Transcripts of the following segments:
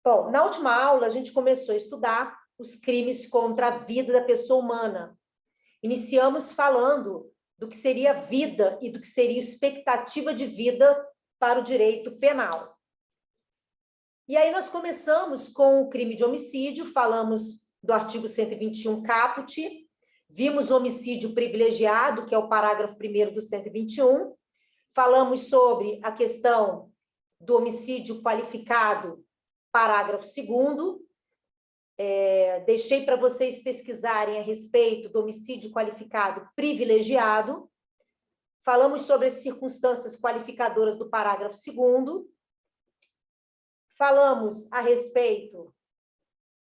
Bom, na última aula, a gente começou a estudar os crimes contra a vida da pessoa humana. Iniciamos falando do que seria vida e do que seria expectativa de vida para o direito penal. E aí nós começamos com o crime de homicídio, falamos do artigo 121 caput, vimos o homicídio privilegiado, que é o parágrafo 1º do 121, falamos sobre a questão do homicídio qualificado, parágrafo 2º, deixei para vocês pesquisarem a respeito do homicídio qualificado privilegiado, falamos sobre as circunstâncias qualificadoras do parágrafo 2º, falamos a respeito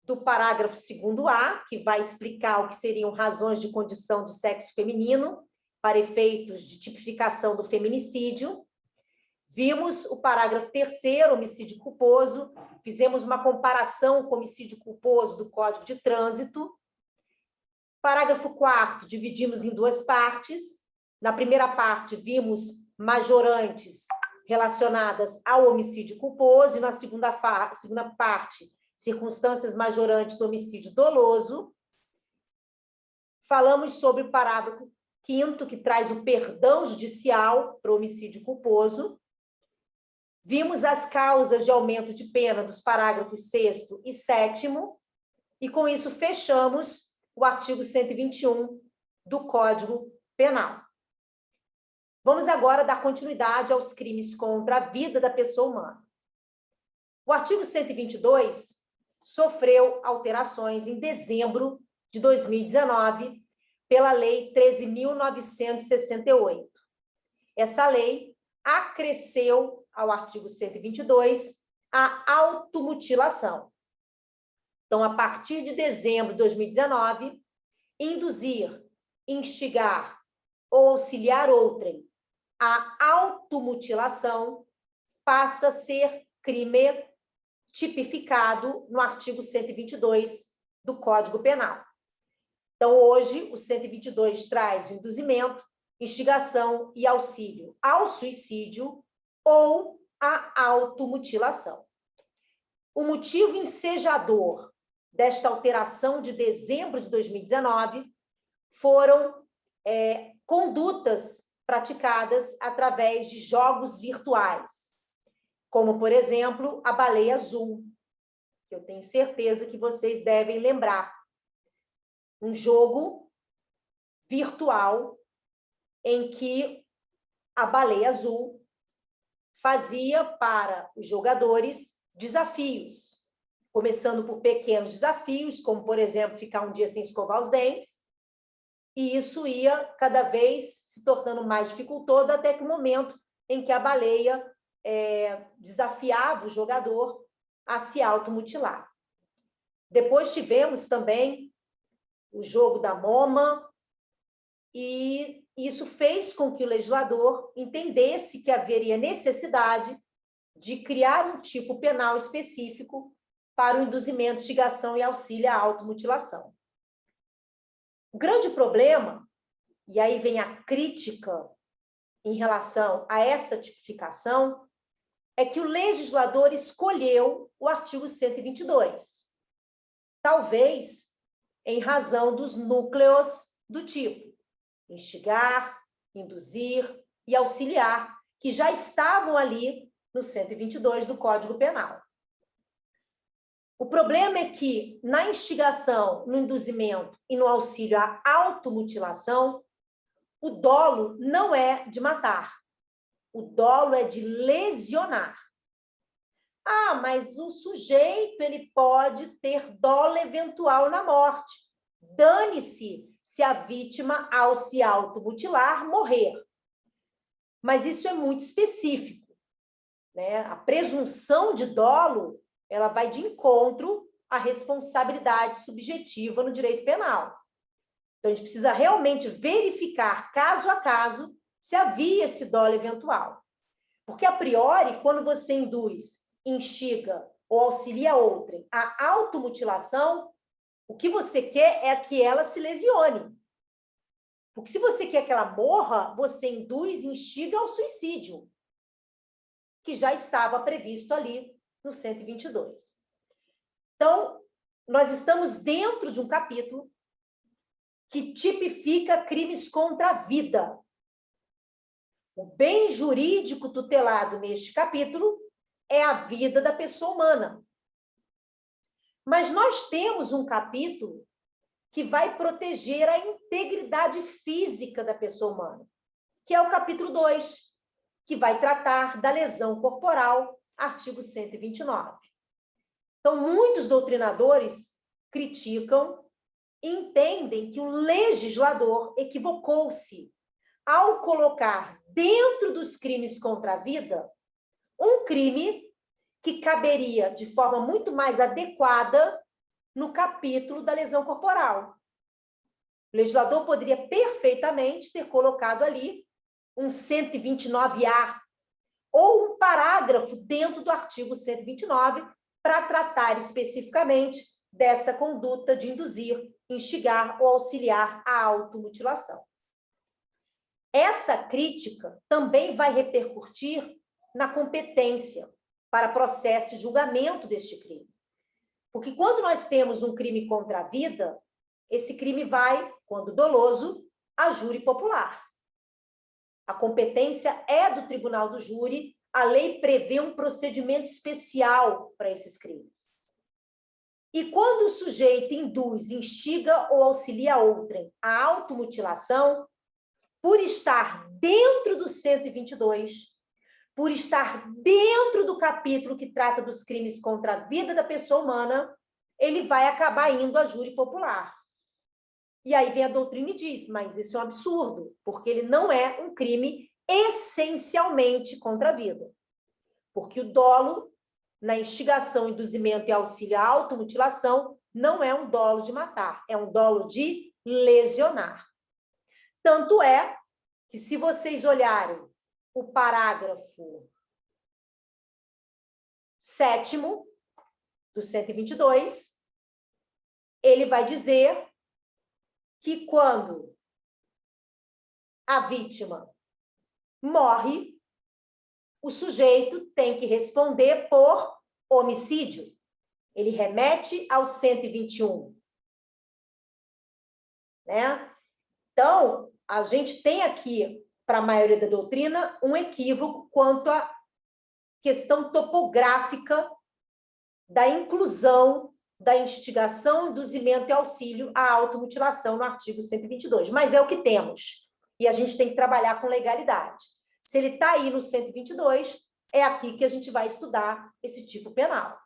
do parágrafo 2º-A, que vai explicar o que seriam razões de condição de sexo feminino para efeitos de tipificação do feminicídio. Vimos o parágrafo 3º, homicídio culposo, fizemos uma comparação com o homicídio culposo do Código de Trânsito. Parágrafo 4º, dividimos em duas partes. Na primeira parte, vimos majorantes relacionadas ao homicídio culposo, e na segunda parte, circunstâncias majorantes do homicídio doloso. Falamos sobre o parágrafo 5º, que traz o perdão judicial para o homicídio culposo. Vimos as causas de aumento de pena dos parágrafos 6º e 7º, e com isso fechamos o artigo 121 do Código Penal. Vamos agora dar continuidade aos crimes contra a vida da pessoa humana. O artigo 122 sofreu alterações em dezembro de 2019 pela Lei 13.968. Essa lei acresceu ao artigo 122 a automutilação. Então, a partir de dezembro de 2019, induzir, instigar ou auxiliar outrem a automutilação passa a ser crime tipificado no artigo 122 do Código Penal. Então, hoje, o 122 traz o induzimento, instigação e auxílio ao suicídio ou à automutilação. O motivo ensejador desta alteração de dezembro de 2019 foram condutas praticadas através de jogos virtuais, como, por exemplo, a baleia azul, que eu tenho certeza que vocês devem lembrar. Um jogo virtual em que a baleia azul fazia para os jogadores desafios, começando por pequenos desafios, como, por exemplo, ficar um dia sem escovar os dentes, e isso ia cada vez se tornando mais dificultoso, até que o momento em que a baleia desafiava o jogador a se automutilar. Depois tivemos também o jogo da moma, e isso fez com que o legislador entendesse que haveria necessidade de criar um tipo penal específico para o induzimento, instigação e auxílio à automutilação. O grande problema, e aí vem a crítica em relação a essa tipificação, é que o legislador escolheu o artigo 122, talvez em razão dos núcleos do tipo instigar, induzir e auxiliar, que já estavam ali no 122 do Código Penal. O problema é que, na instigação, no induzimento e no auxílio à automutilação, o dolo não é de matar, o dolo é de lesionar. Ah, mas o sujeito ele pode ter dolo eventual na morte. Dane-se se a vítima, ao se automutilar, morrer. Mas isso é muito específico, né? A presunção de dolo, ela vai de encontro à responsabilidade subjetiva no direito penal. Então, a gente precisa realmente verificar, caso a caso, se havia esse dolo eventual. Porque, a priori, quando você induz, instiga ou auxilia outrem a automutilação, o que você quer é que ela se lesione. Porque se você quer que ela morra, você induz e instiga ao suicídio, que já estava previsto ali no 122. Então, nós estamos dentro de um capítulo que tipifica crimes contra a vida. O bem jurídico tutelado neste capítulo é a vida da pessoa humana. Mas nós temos um capítulo que vai proteger a integridade física da pessoa humana, que é o capítulo 2, que vai tratar da lesão corporal, artigo 129. Então, muitos doutrinadores criticam e entendem que o legislador equivocou-se ao colocar dentro dos crimes contra a vida um crime que caberia de forma muito mais adequada no capítulo da lesão corporal. O legislador poderia perfeitamente ter colocado ali um 129A ou um parágrafo dentro do artigo 129 para tratar especificamente dessa conduta de induzir, instigar ou auxiliar à automutilação. Essa crítica também vai repercutir na competência para processo e julgamento deste crime. Porque quando nós temos um crime contra a vida, esse crime vai, quando doloso, a júri popular. A competência é do tribunal do júri, a lei prevê um procedimento especial para esses crimes. E quando o sujeito induz, instiga ou auxilia outrem à automutilação, por estar dentro do 122, por estar dentro do capítulo que trata dos crimes contra a vida da pessoa humana, ele vai acabar indo à júri popular. E aí vem a doutrina e diz, mas isso é um absurdo, porque ele não é um crime essencialmente contra a vida. Porque o dolo, na instigação, induzimento e auxílio à automutilação, não é um dolo de matar, é um dolo de lesionar. Tanto é que, se vocês olharem o parágrafo 7º do 122, ele vai dizer que quando a vítima morre, o sujeito tem que responder por homicídio. Ele remete ao 121. Né? Então, a gente tem aqui, para a maioria da doutrina, um equívoco quanto à questão topográfica da inclusão da instigação, induzimento e auxílio à automutilação no artigo 122. Mas é o que temos. E a gente tem que trabalhar com legalidade. Se ele está aí no 122, é aqui que a gente vai estudar esse tipo penal.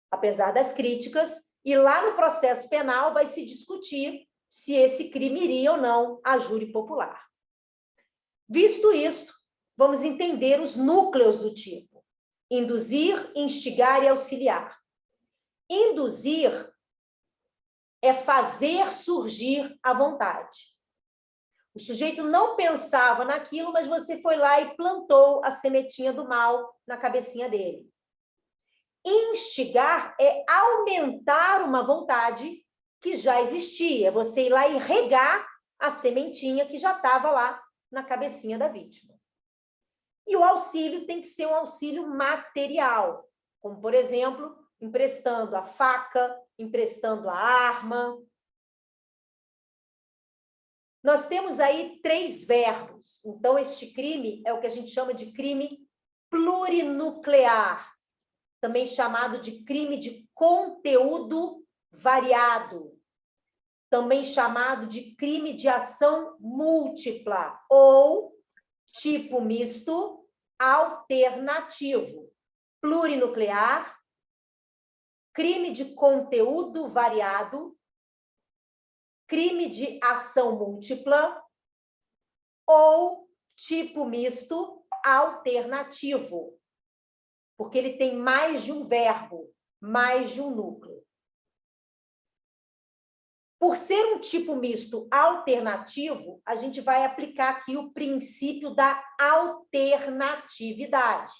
Apesar das críticas, e lá no processo penal vai se discutir se esse crime iria ou não à júri popular. Visto isto, vamos entender os núcleos do tipo: induzir, instigar e auxiliar. Induzir é fazer surgir a vontade. O sujeito não pensava naquilo, mas você foi lá e plantou a sementinha do mal na cabecinha dele. Instigar é aumentar uma vontade que já existia, você ir lá e regar a sementinha que já estava lá na cabecinha da vítima. E o auxílio tem que ser um auxílio material, como, por exemplo, emprestando a faca, emprestando a arma. Nós temos aí 3 verbos. Então, este crime é o que a gente chama de crime plurinuclear, também chamado de crime de conteúdo variado, também chamado de crime de ação múltipla ou tipo misto alternativo. Plurinuclear, crime de conteúdo variado, crime de ação múltipla ou tipo misto alternativo, porque ele tem mais de um verbo, mais de um núcleo. Por ser um tipo misto alternativo, a gente vai aplicar aqui o princípio da alternatividade.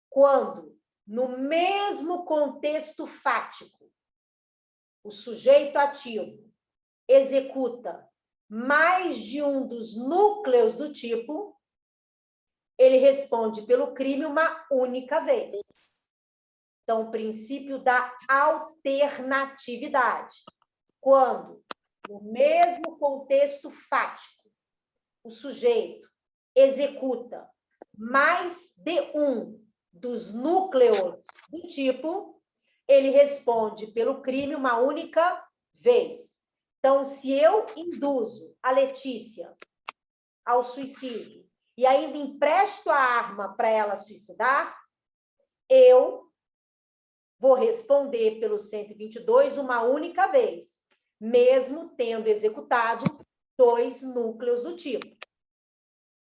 Quando, no mesmo contexto fático, o sujeito ativo executa mais de um dos núcleos do tipo, ele responde pelo crime uma única vez. Então, o princípio da alternatividade. Quando, no mesmo contexto fático, o sujeito executa mais de um dos núcleos do tipo, ele responde pelo crime uma única vez. Então, se eu induzo a Letícia ao suicídio e ainda empresto a arma para ela suicidar, eu vou responder pelo 122 uma única vez, mesmo tendo executado 2 núcleos do tipo.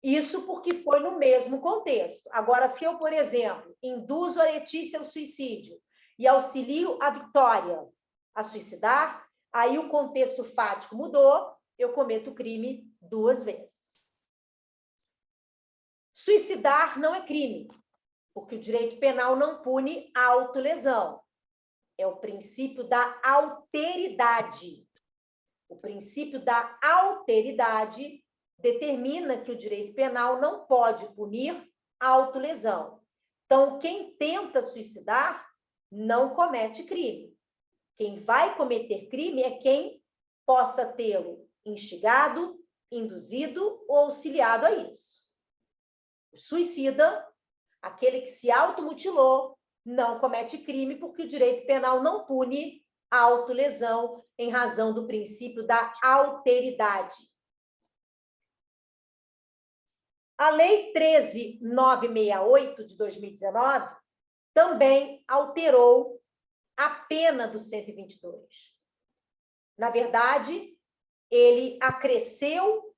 Isso porque foi no mesmo contexto. Agora, se eu, por exemplo, induzo a Letícia ao suicídio e auxilio a Vitória a suicidar, aí o contexto fático mudou, eu cometo o crime 2 vezes. Suicidar não é crime, porque o direito penal não pune a autolesão. É o princípio da alteridade. O princípio da alteridade determina que o direito penal não pode punir a autolesão. Então, quem tenta suicidar não comete crime. Quem vai cometer crime é quem possa tê-lo instigado, induzido ou auxiliado a isso. O suicida, aquele que se automutilou, não comete crime porque o direito penal não pune a autolesão em razão do princípio da alteridade. A Lei 13.968, de 2019, também alterou a pena do 122. Na verdade, ele acresceu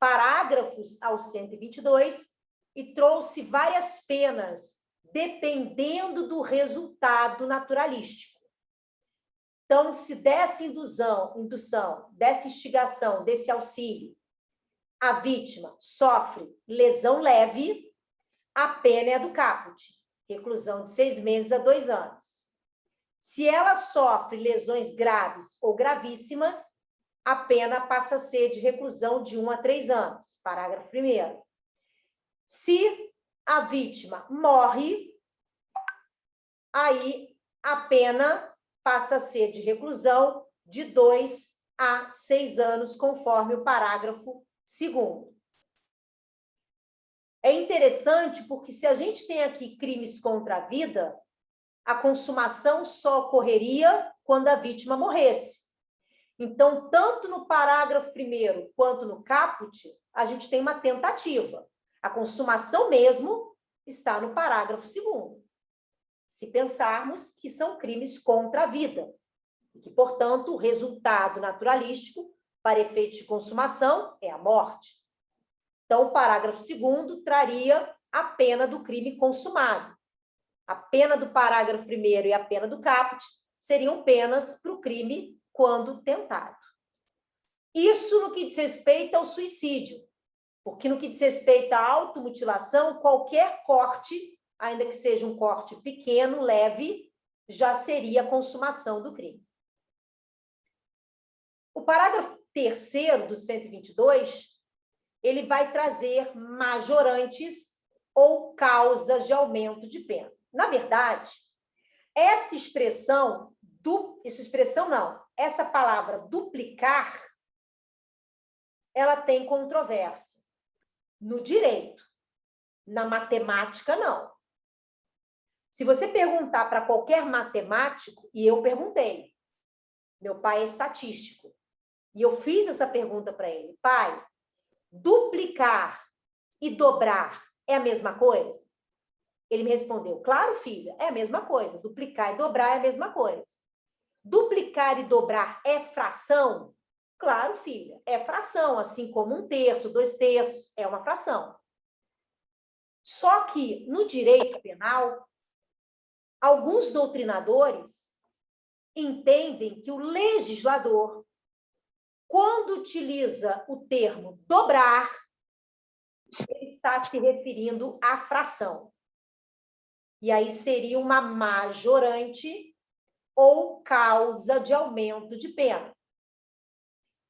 parágrafos ao 122 e trouxe várias penas, dependendo do resultado naturalístico. Então, se dessa indução, dessa instigação, desse auxílio, a vítima sofre lesão leve, a pena é do caput, reclusão de 6 meses a 2 anos. Se ela sofre lesões graves ou gravíssimas, a pena passa a ser de reclusão de 1 a 3 anos, parágrafo 1º. Se a vítima morre, aí a pena passa a ser de reclusão de 2 a 6 anos, conforme o parágrafo 2º. É interessante porque se a gente tem aqui crimes contra a vida, a consumação só ocorreria quando a vítima morresse. Então, tanto no parágrafo 1º quanto no caput, a gente tem uma tentativa. A consumação mesmo está no parágrafo 2º. Se pensarmos que são crimes contra a vida, e que, portanto, o resultado naturalístico para efeitos de consumação é a morte. Então, o parágrafo 2º traria a pena do crime consumado. A pena do parágrafo 1º e a pena do caput seriam penas para o crime quando tentado. Isso no que diz respeito ao suicídio, porque no que diz respeito à automutilação, qualquer corte, ainda que seja um corte pequeno, leve, já seria a consumação do crime. O parágrafo 3º do 122, ele vai trazer majorantes ou causas de aumento de pena. Na verdade, essa palavra duplicar, ela tem controvérsia. No direito, na matemática, não. Se você perguntar para qualquer matemático, e eu perguntei, meu pai é estatístico, e eu fiz essa pergunta para ele, pai, duplicar e dobrar é a mesma coisa? Ele me respondeu, claro, filha, é a mesma coisa. Duplicar e dobrar é a mesma coisa. Duplicar e dobrar é fração? Claro, filha, é fração, assim como 1/3, 2/3, é uma fração. Só que, no direito penal, alguns doutrinadores entendem que o legislador, quando utiliza o termo dobrar, ele está se referindo à fração. E aí seria uma majorante ou causa de aumento de pena,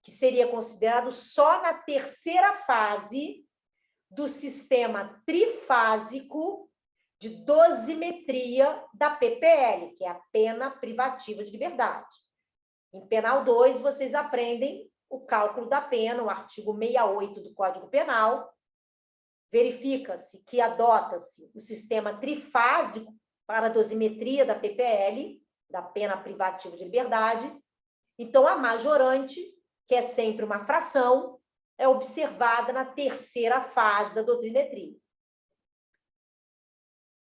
que seria considerado só na 3ª fase do sistema trifásico de dosimetria da PPL, que é a pena privativa de liberdade. Em penal 2, vocês aprendem o cálculo da pena, o artigo 68 do Código Penal. Verifica-se que adota-se o sistema trifásico para a dosimetria da PPL, da pena privativa de liberdade. Então, a majorante, que é sempre uma fração, é observada na terceira fase da dosimetria.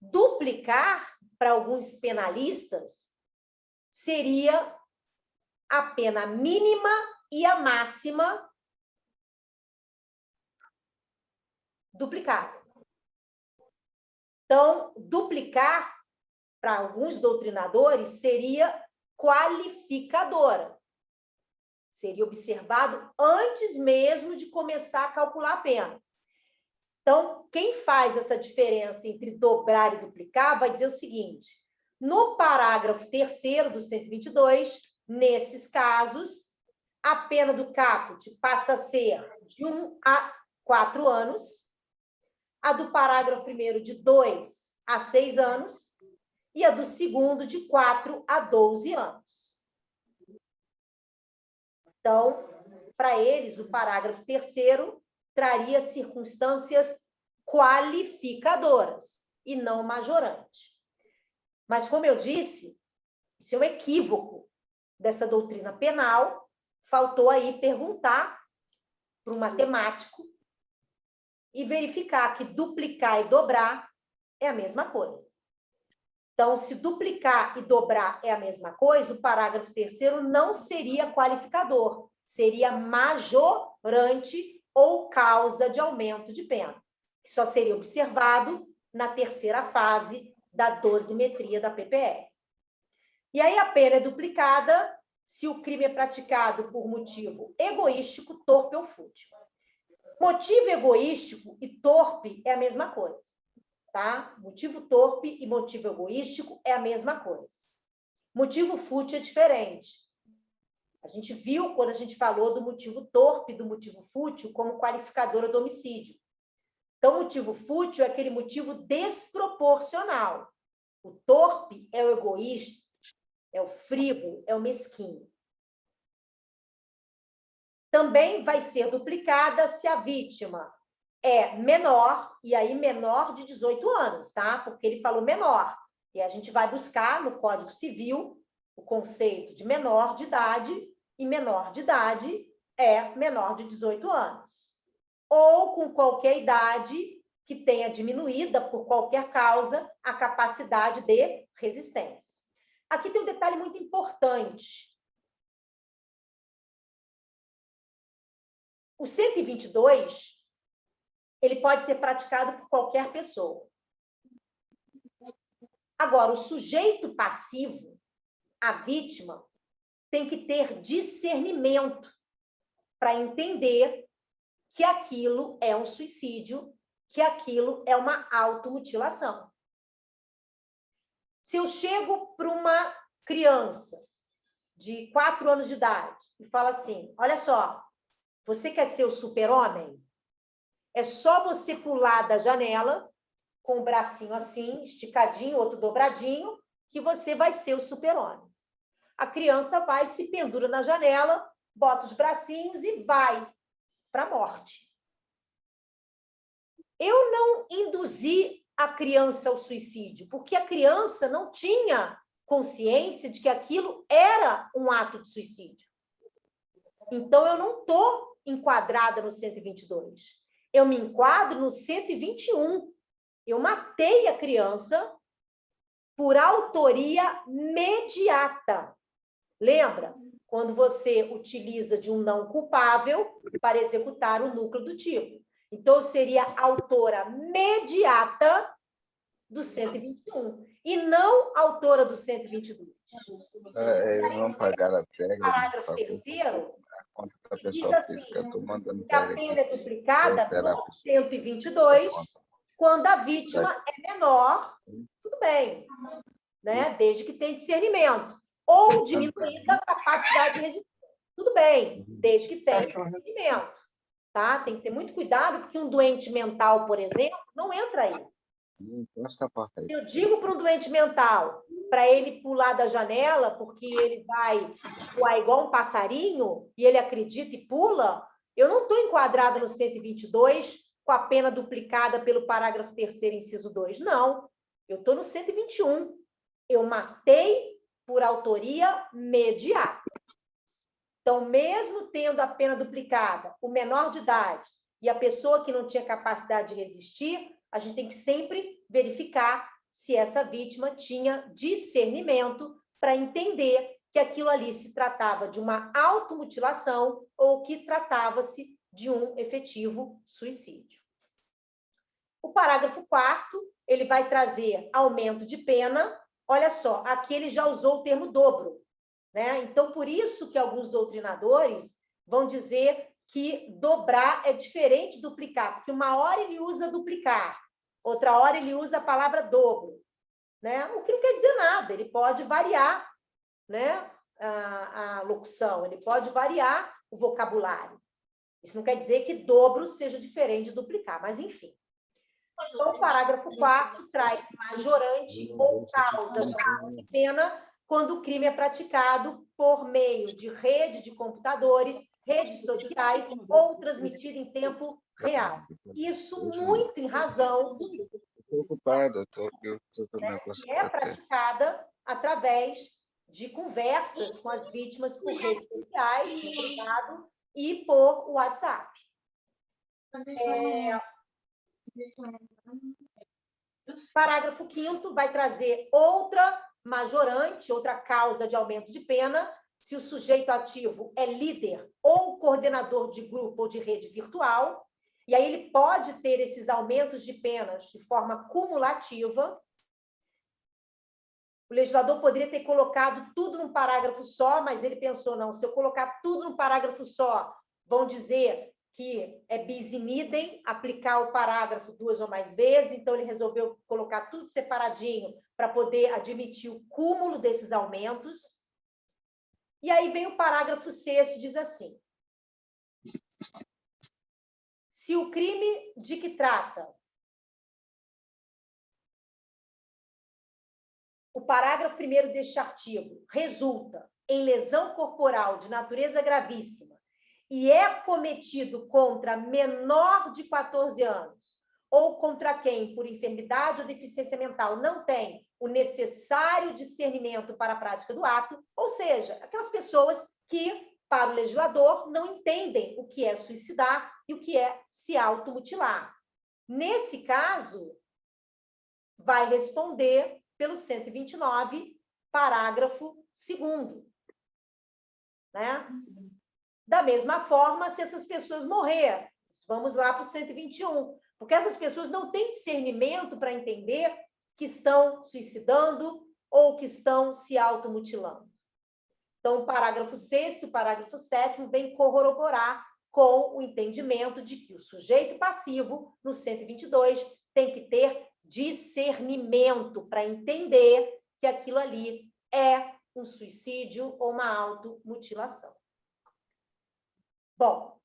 Duplicar, para alguns penalistas, seria a pena mínima e a máxima duplicada. Então, duplicar, para alguns doutrinadores, seria qualificadora. Seria observado antes mesmo de começar a calcular a pena. Então, quem faz essa diferença entre dobrar e duplicar vai dizer o seguinte: no parágrafo 3º do 122, nesses casos, a pena do caput passa a ser de 1 a 4 anos, a do parágrafo 1º de 2 a 6 anos e a do segundo de 4 a 12 anos. Então, para eles, o parágrafo 3º traria circunstâncias qualificadoras e não majorante. Mas, como eu disse, isso é um equívoco dessa doutrina penal. Faltou aí perguntar para um matemático e verificar que duplicar e dobrar é a mesma coisa. Então, se duplicar e dobrar é a mesma coisa, o parágrafo 3º não seria qualificador, seria majorante ou causa de aumento de pena, que só seria observado na terceira fase da dosimetria da PPL. E aí a pena é duplicada se o crime é praticado por motivo egoístico, torpe ou fútil. Motivo egoístico e torpe é a mesma coisa, tá? Motivo torpe e motivo egoístico é a mesma coisa. Motivo fútil é diferente. A gente viu quando a gente falou do motivo torpe e do motivo fútil como qualificadora do homicídio. Então, o motivo fútil é aquele motivo desproporcional. O torpe é o egoísta, é o frívolo, é o mesquinho. Também vai ser duplicada se a vítima é menor, e aí menor de 18 anos, tá? Porque ele falou menor. E a gente vai buscar no Código Civil o conceito de menor de idade, e menor de idade é menor de 18 anos. Ou com qualquer idade que tenha diminuída, por qualquer causa, a capacidade de resistência. Aqui tem um detalhe muito importante. O 122, ele pode ser praticado por qualquer pessoa. Agora, o sujeito passivo, a vítima, tem que ter discernimento para entender que aquilo é um suicídio, que aquilo é uma automutilação. Se eu chego para uma criança de 4 anos de idade e falo assim, olha só, você quer ser o super-homem? É só você pular da janela, com o bracinho assim, esticadinho, outro dobradinho, que você vai ser o super-homem. A criança vai, se pendura na janela, bota os bracinhos e vai para a morte. Eu não induzi a criança ao suicídio, porque a criança não tinha consciência de que aquilo era um ato de suicídio. Então, eu não estou enquadrada no 122. Eu me enquadro no 121. Eu matei a criança por autoria mediata. Lembra? Quando você utiliza de um não culpável para executar o núcleo do tipo. Então, eu seria autora mediata do 121 e não autora do 122. Vamos pagar a regra. Parágrafo 3º conta da diz pessoa assim, física, estou mandando que a pena é duplicada no 122 quando a vítima é menor, tudo bem, né? Desde que tenha discernimento. Ou diminuída a capacidade de resistência. Tudo bem, desde que tenha discernimento. Tá? Tem que ter muito cuidado, porque um doente mental, por exemplo, não entra aí. Encosta a porta aí. Eu digo para um doente mental, para ele pular da janela, porque ele vai voar igual um passarinho, e ele acredita e pula, eu não estou enquadrada no 122 com a pena duplicada pelo parágrafo 3º, inciso 2. Não, eu estou no 121. Eu matei por autoria mediata. Então, mesmo tendo a pena duplicada, o menor de idade e a pessoa que não tinha capacidade de resistir, a gente tem que sempre verificar se essa vítima tinha discernimento para entender que aquilo ali se tratava de uma automutilação ou que tratava-se de um efetivo suicídio. O parágrafo 4º, ele vai trazer aumento de pena. Olha só, aqui ele já usou o termo dobro, né? Então, por isso que alguns doutrinadores vão dizer que dobrar é diferente de duplicar, porque uma hora ele usa duplicar, outra hora ele usa a palavra dobro, né? O que não quer dizer nada, ele pode variar, né, a locução, ele pode variar o vocabulário. Isso não quer dizer que dobro seja diferente de duplicar, mas enfim. Então, o parágrafo 4º traz majorante ou causa de pena quando o crime é praticado por meio de rede de computadores, redes sociais ou transmitido em tempo real. Isso muito em razão... Estou ocupado, estou com o negócio. Que é praticada através de conversas com as vítimas por redes sociais, no privado, e por WhatsApp. Parágrafo 5º vai trazer outra majorante, outra causa de aumento de pena, se o sujeito ativo é líder ou coordenador de grupo ou de rede virtual, e aí ele pode ter esses aumentos de penas de forma cumulativa. O legislador poderia ter colocado tudo num parágrafo só, mas ele pensou, não, se eu colocar tudo num parágrafo só, vão dizer que é bis in idem aplicar o parágrafo 2 ou mais vezes, então ele resolveu colocar tudo separadinho para poder admitir o cúmulo desses aumentos. E aí vem o parágrafo 6º, diz assim: se o crime de que trata o parágrafo 1º deste artigo resulta em lesão corporal de natureza gravíssima e é cometido contra menor de 14 anos ou contra quem, por enfermidade ou deficiência mental, não tem o necessário discernimento para a prática do ato, ou seja, aquelas pessoas que, para o legislador, não entendem o que é suicidar e o que é se automutilar. Nesse caso, vai responder pelo 129, parágrafo 2º. Né? Da mesma forma, se essas pessoas morrerem, vamos lá para o 121, porque essas pessoas não têm discernimento para entender que estão suicidando ou que estão se automutilando. Então, o parágrafo 6º e o parágrafo 7º vêm corroborar com o entendimento de que o sujeito passivo, no 122, tem que ter discernimento para entender que aquilo ali é um suicídio ou uma automutilação. Bom,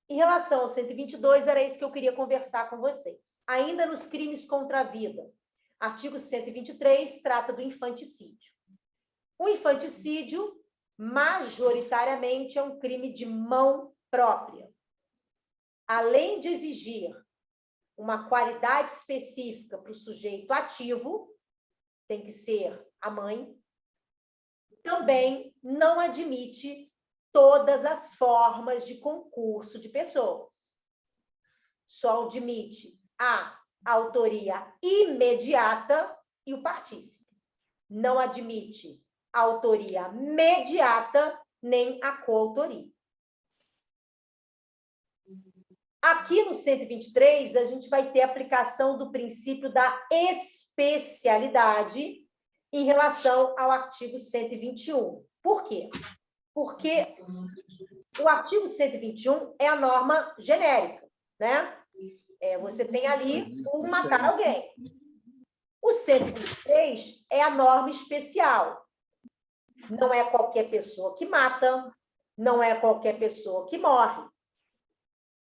em relação ao 122, era isso que eu queria conversar com vocês. Ainda nos crimes contra a vida, artigo 123 trata do infanticídio. O infanticídio, majoritariamente, é um crime de mão própria. Além de exigir uma qualidade específica para o sujeito ativo, tem que ser a mãe, também não admite todas as formas de concurso de pessoas. Só admite a autoria imediata e o partícipe. Não admite a autoria mediata nem a coautoria. Aqui no 123, a gente vai ter a aplicação do princípio da especialidade em relação ao artigo 121. Por quê? Porque o artigo 121 é a norma genérica, né? Você tem ali o matar alguém. O 123 é a norma especial. Não é qualquer pessoa que mata, não é qualquer pessoa que morre.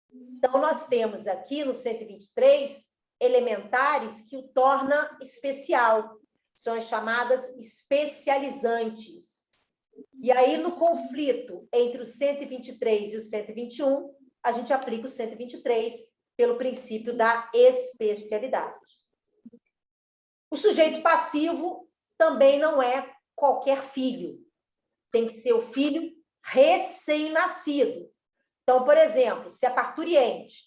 Então, nós temos aqui no 123 elementares que o torna especial. São as chamadas especializantes. E aí, no conflito entre o 123 e o 121, a gente aplica o 123 pelo princípio da especialidade. O sujeito passivo também não é qualquer filho. Tem que ser o filho recém-nascido. Então, por exemplo, se a parturiente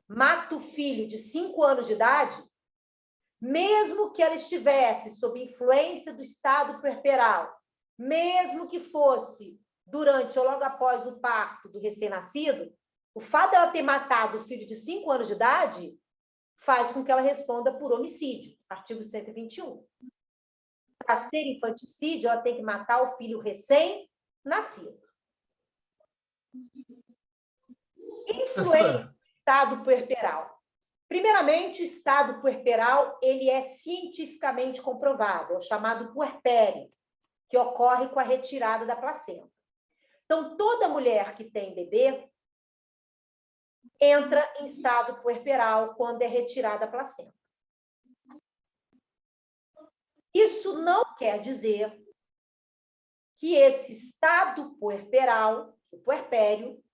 mata o filho de 5 anos de idade, mesmo que ela estivesse sob influência do estado puerperal, mesmo que fosse durante ou logo após o parto do recém-nascido, o fato dela ter matado o filho de 5 anos de idade faz com que ela responda por homicídio, artigo 121. Para ser infanticídio, ela tem que matar o filho recém-nascido. Influência do estado puerperal. Primeiramente, o estado puerperal ele é cientificamente comprovado, é o chamado puerpério, que ocorre com a retirada da placenta. Então, toda mulher que tem bebê entra em estado puerperal quando é retirada a placenta. Isso não quer dizer que esse estado puerperal, o puerpério,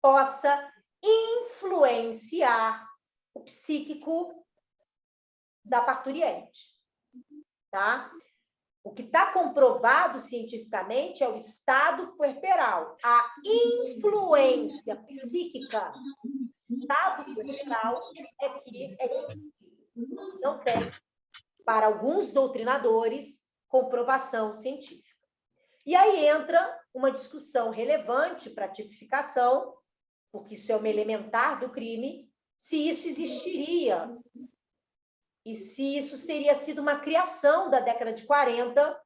possa influenciar o psíquico da parturiente, tá? O que está comprovado cientificamente é o estado puerperal. A influência psíquica do estado puerperal é que é discutível. Não tem, para alguns doutrinadores, comprovação científica. E aí entra uma discussão relevante para a tipificação, porque isso é uma elementar do crime, se isso existiria e se isso teria sido uma criação da década de 40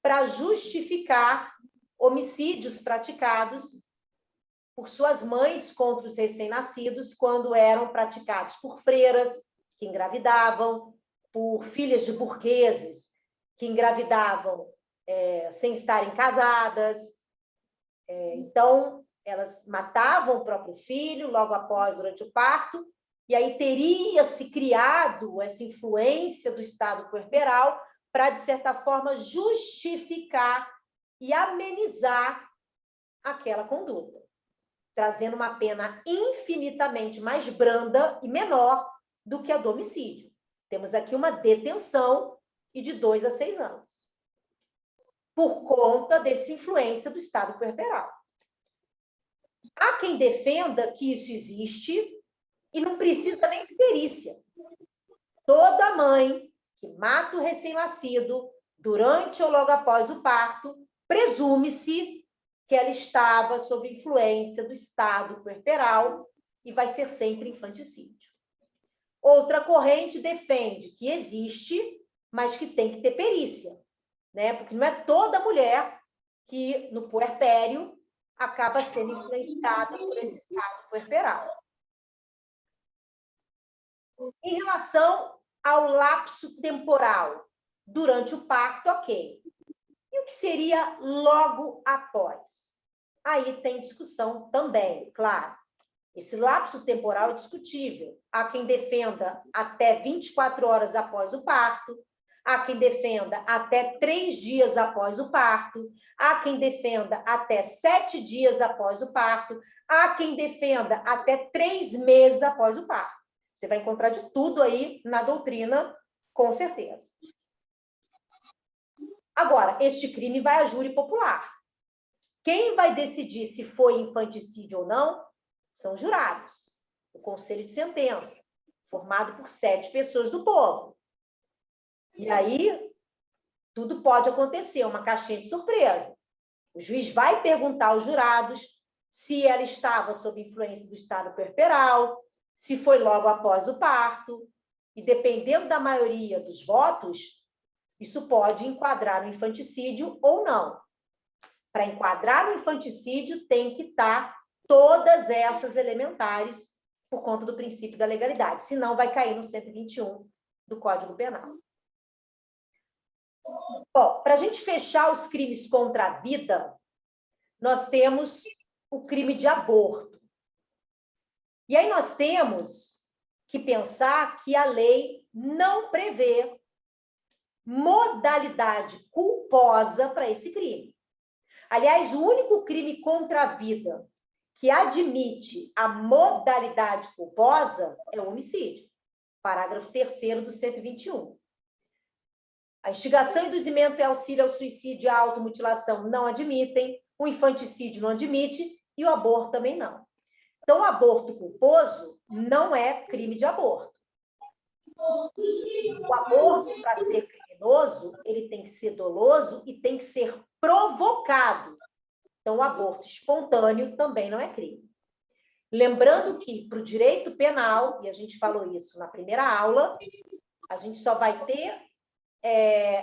para justificar homicídios praticados por suas mães contra os recém-nascidos, quando eram praticados por freiras que engravidavam, por filhas de burgueses que engravidavam sem estarem casadas. Então, elas matavam o próprio filho logo após, durante o parto, e aí teria-se criado essa influência do estado puerperal para, de certa forma, justificar e amenizar aquela conduta, trazendo uma pena infinitamente mais branda e menor do que a do homicídio. Temos aqui uma detenção e de 2 a 6 anos, por conta dessa influência do estado puerperal. Há quem defenda que isso existe e não precisa nem de perícia. Toda mãe que mata o recém-nascido durante ou logo após o parto, presume-se que ela estava sob influência do estado puerperal e vai ser sempre infanticídio. Outra corrente defende que existe, mas que tem que ter perícia, né? Porque não é toda mulher que, no puerpério, acaba sendo influenciada por esse estado puerperal. Em relação ao lapso temporal, durante o parto, ok. E o que seria logo após? Aí tem discussão também, claro. Esse lapso temporal é discutível. Há quem defenda até 24 horas após o parto, há quem defenda até 3 dias após o parto, há quem defenda até 7 dias após o parto, há quem defenda até 3 meses após o parto. Você vai encontrar de tudo aí na doutrina, com certeza. Agora, este crime vai a júri popular. Quem vai decidir se foi infanticídio ou não são os jurados, o conselho de sentença, formado por 7 pessoas do povo. E aí, tudo pode acontecer, uma caixinha de surpresa. O juiz vai perguntar aos jurados se ela estava sob influência do estado puerperal, se foi logo após o parto, e dependendo da maioria dos votos, isso pode enquadrar no infanticídio ou não. Para enquadrar no infanticídio, tem que estar todas essas elementares por conta do princípio da legalidade, senão vai cair no 121 do Código Penal. Bom, para a gente fechar os crimes contra a vida, nós temos o crime de aborto. E aí nós temos que pensar que a lei não prevê modalidade culposa para esse crime. Aliás, o único crime contra a vida que admite a modalidade culposa é o homicídio. Parágrafo 3º do 121. A instigação, induzimento e auxílio ao suicídio e à automutilação não admitem, o infanticídio não admite e o aborto também não. Então, o aborto culposo não é crime de aborto. O aborto, para ser criminoso, ele tem que ser doloso e tem que ser provocado. Então, o aborto espontâneo também não é crime. Lembrando que, para o direito penal, e a gente falou isso na primeira aula, a gente só vai ter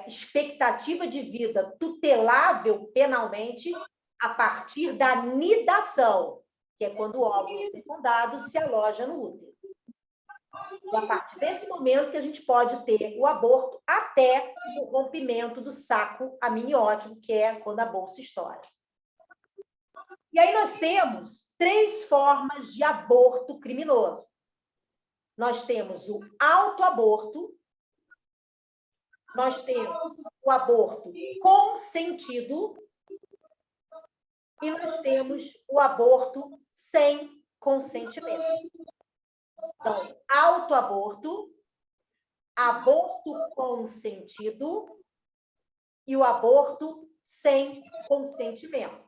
expectativa de vida tutelável penalmente a partir da nidação, que é quando o óvulo fecundado se aloja no útero. Então, a partir desse momento que a gente pode ter o aborto até o rompimento do saco amniótico, que é quando a bolsa estoura. E aí nós temos 3 formas de aborto criminoso. Nós temos o autoaborto, nós temos o aborto consentido e nós temos o aborto sem consentimento. Então, autoaborto, aborto consentido e o aborto sem consentimento.